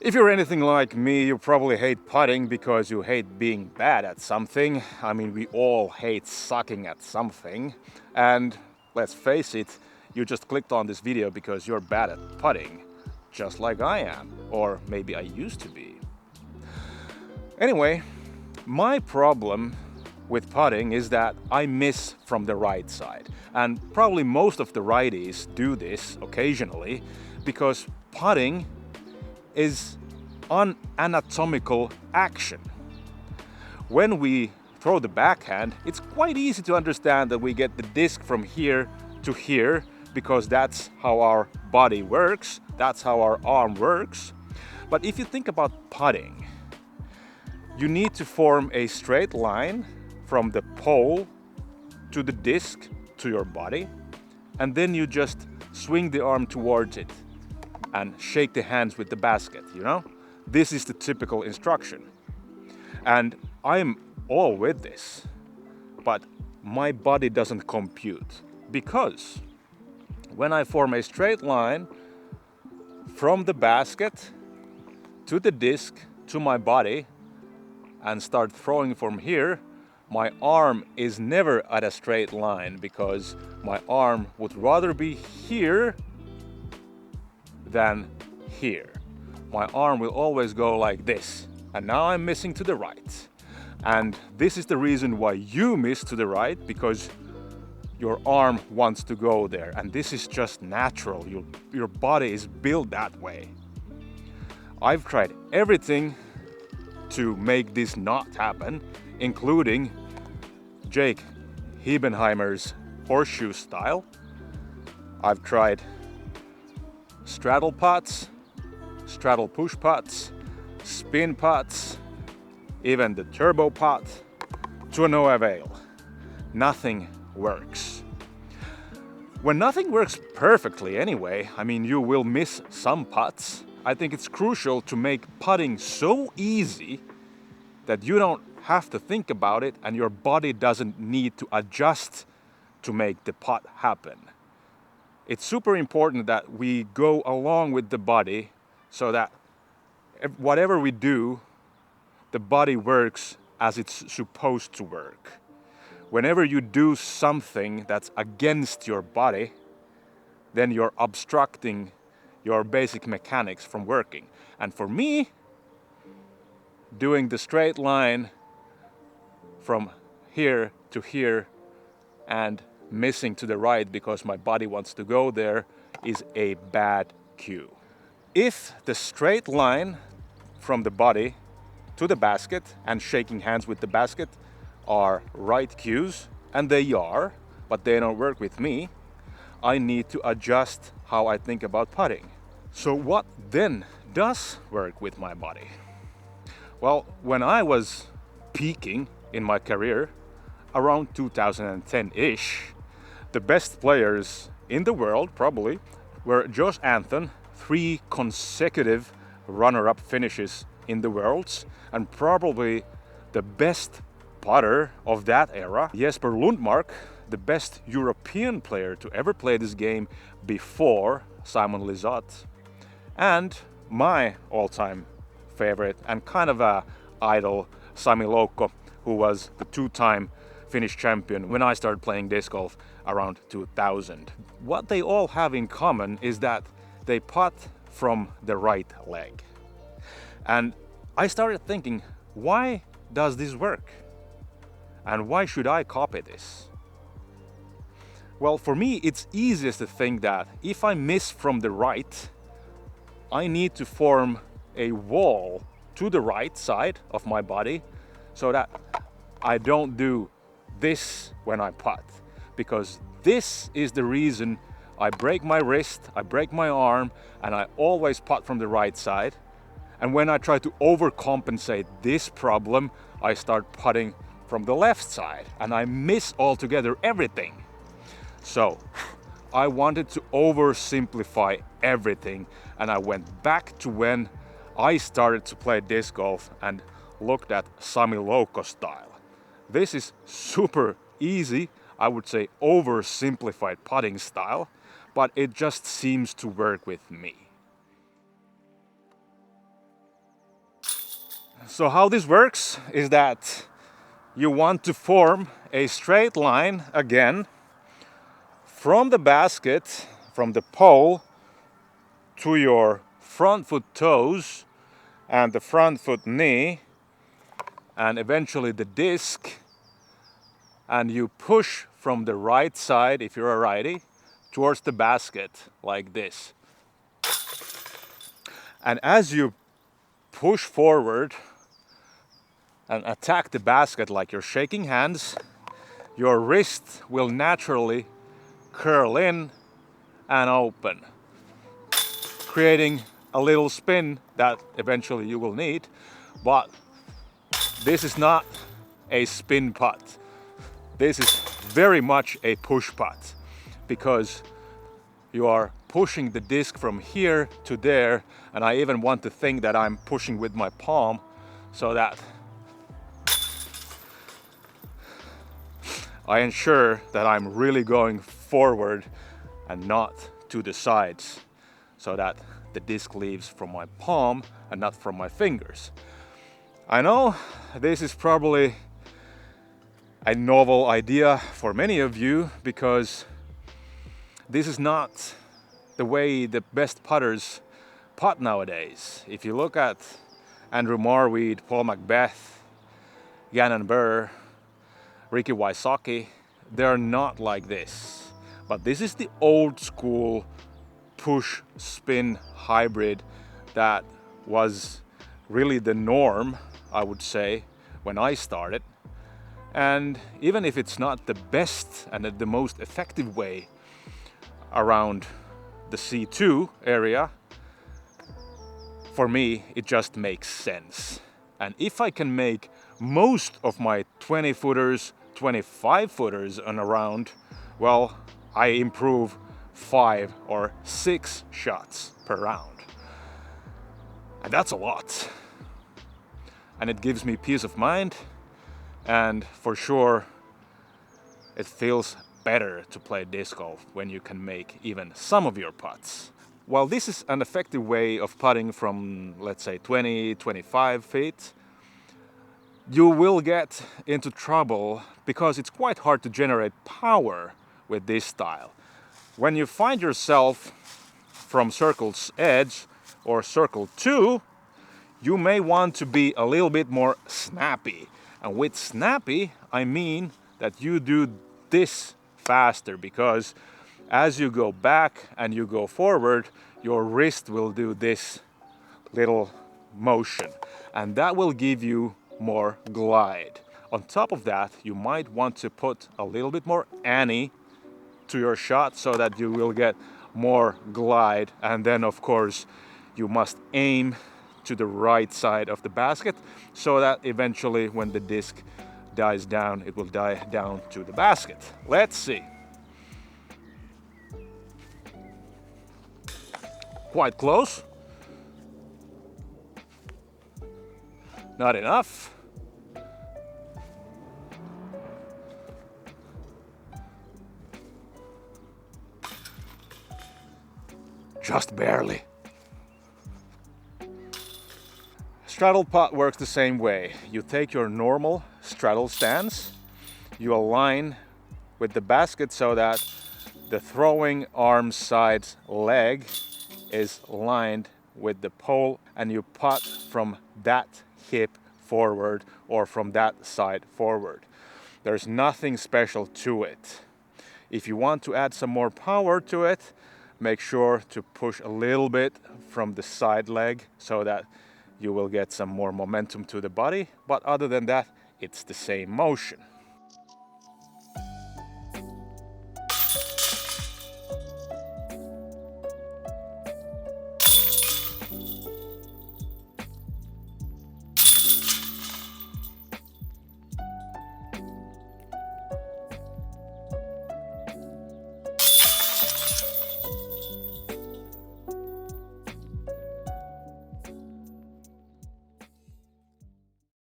If you're anything like me, you probably hate putting because you hate being bad at something. I mean, we all hate sucking at something. And let's face it, you just clicked on this video because you're bad at putting, just like I am, or maybe I used to be. Anyway, my problem with putting is that I miss from the right side. And probably most of the righties do this occasionally because putting is an anatomical action. When we throw the backhand, it's quite easy to understand that we get the disc from here to here because that's how our body works, that's how our arm works. But if you think about putting, you need to form a straight line from the pole to the disc to your body, and then you just swing the arm towards it and shake the hands with the basket, you know? This is the typical instruction. And I'm all with this, but my body doesn't compute because when I form a straight line from the basket to the disc to my body and start throwing from here, my arm is never at a straight line because my arm would rather be here than here. My arm will always go like this, and now I'm missing to the right. And this is the reason why you miss to the right, because your arm wants to go there, and this is just natural. Your body is built that way. I've tried everything to make this not happen, including Jake Hebenheimer's horseshoe style. I've tried straddle putts, straddle push putts, spin putts, even the turbo putt, to no avail. Nothing works. When nothing works perfectly anyway, I mean, you will miss some putts. I think it's crucial to make putting so easy that you don't have to think about it and your body doesn't need to adjust to make the putt happen. It's super important that we go along with the body so that whatever we do, the body works as it's supposed to work. Whenever you do something that's against your body, then you're obstructing your basic mechanics from working. And for me, doing the straight line from here to here and missing to the right because my body wants to go there is a bad cue. If the straight line from the body to the basket and shaking hands with the basket are right cues, and they are, but they don't work with me, I need to adjust how I think about putting. So what then does work with my body? Well, when I was peaking in my career, around 2010-ish, the best players in the world probably were Josh Anthony, 3 consecutive runner-up finishes in the Worlds, and probably the best putter of that era, Jesper Lundmark, the best European player to ever play this game before Simon Lizotte, and my all-time favorite and kind of a idol, Sami Loukko, who was the 2-time Finnish champion when I started playing disc golf around 2000. What they all have in common is that they putt from the right leg. And I started thinking, why does this work? And why should I copy this? Well, for me, it's easiest to think that if I miss from the right, I need to form a wall to the right side of my body so that I don't do this when I putt, because this is the reason I break my wrist, I break my arm, and I always putt from the right side. And when I try to overcompensate this problem, I start putting from the left side and I miss altogether everything. So I wanted to oversimplify everything, and I went back to when I started to play disc golf and looked at Sami Loukko style. This is super easy, I would say oversimplified putting style, but it just seems to work with me. So how this works is that you want to form a straight line again from the basket, from the pole to your front foot toes and the front foot knee and eventually the disc, and you push from the right side, if you're a righty, towards the basket like this. And as you push forward and attack the basket like you're shaking hands, your wrist will naturally curl in and open, creating a little spin that eventually you will need. But this is not a spin putt. This is very much a push putt because you are pushing the disc from here to there, and I even want to think that I'm pushing with my palm so that I ensure that I'm really going forward and not to the sides, so that the disc leaves from my palm and not from my fingers. I know this is probably a novel idea for many of you because this is not the way the best putters putt nowadays. If you look at Andrew Marweed, Paul Macbeth, Gannon Burr, Ricky Wysocki, they're not like this. But this is the old school push spin hybrid that was really the norm, I would say, when I started. And even if it's not the best and the most effective way around the C2 area, for me it just makes sense. And if I can make most of my 20 footers, 25 footers on a round, well, I improve 5 or 6 shots per round. And that's a lot. And it gives me peace of mind, and for sure it feels better to play disc golf when you can make even some of your putts. While this is an effective way of putting from, let's say, 20, 25 feet, you will get into trouble because it's quite hard to generate power with this style. When you find yourself from circle's edge or circle 2, you may want to be a little bit more snappy. And with snappy, I mean that you do this faster, because as you go back and you go forward, your wrist will do this little motion, and that will give you more glide. On top of that, you might want to put a little bit more ante to your shot so that you will get more glide. And then of course you must aim to the right side of the basket so that eventually when the disc dies down, it will die down to the basket. Let's see. Quite close. Not enough. Just barely. Straddle putt works the same way. You take your normal straddle stance, you align with the basket so that the throwing arm side's leg is lined with the pole, and you putt from that hip forward or from that side forward. There's nothing special to it. If you want to add some more power to it, make sure to push a little bit from the side leg so that you will get some more momentum to the body. But other than that, it's the same motion.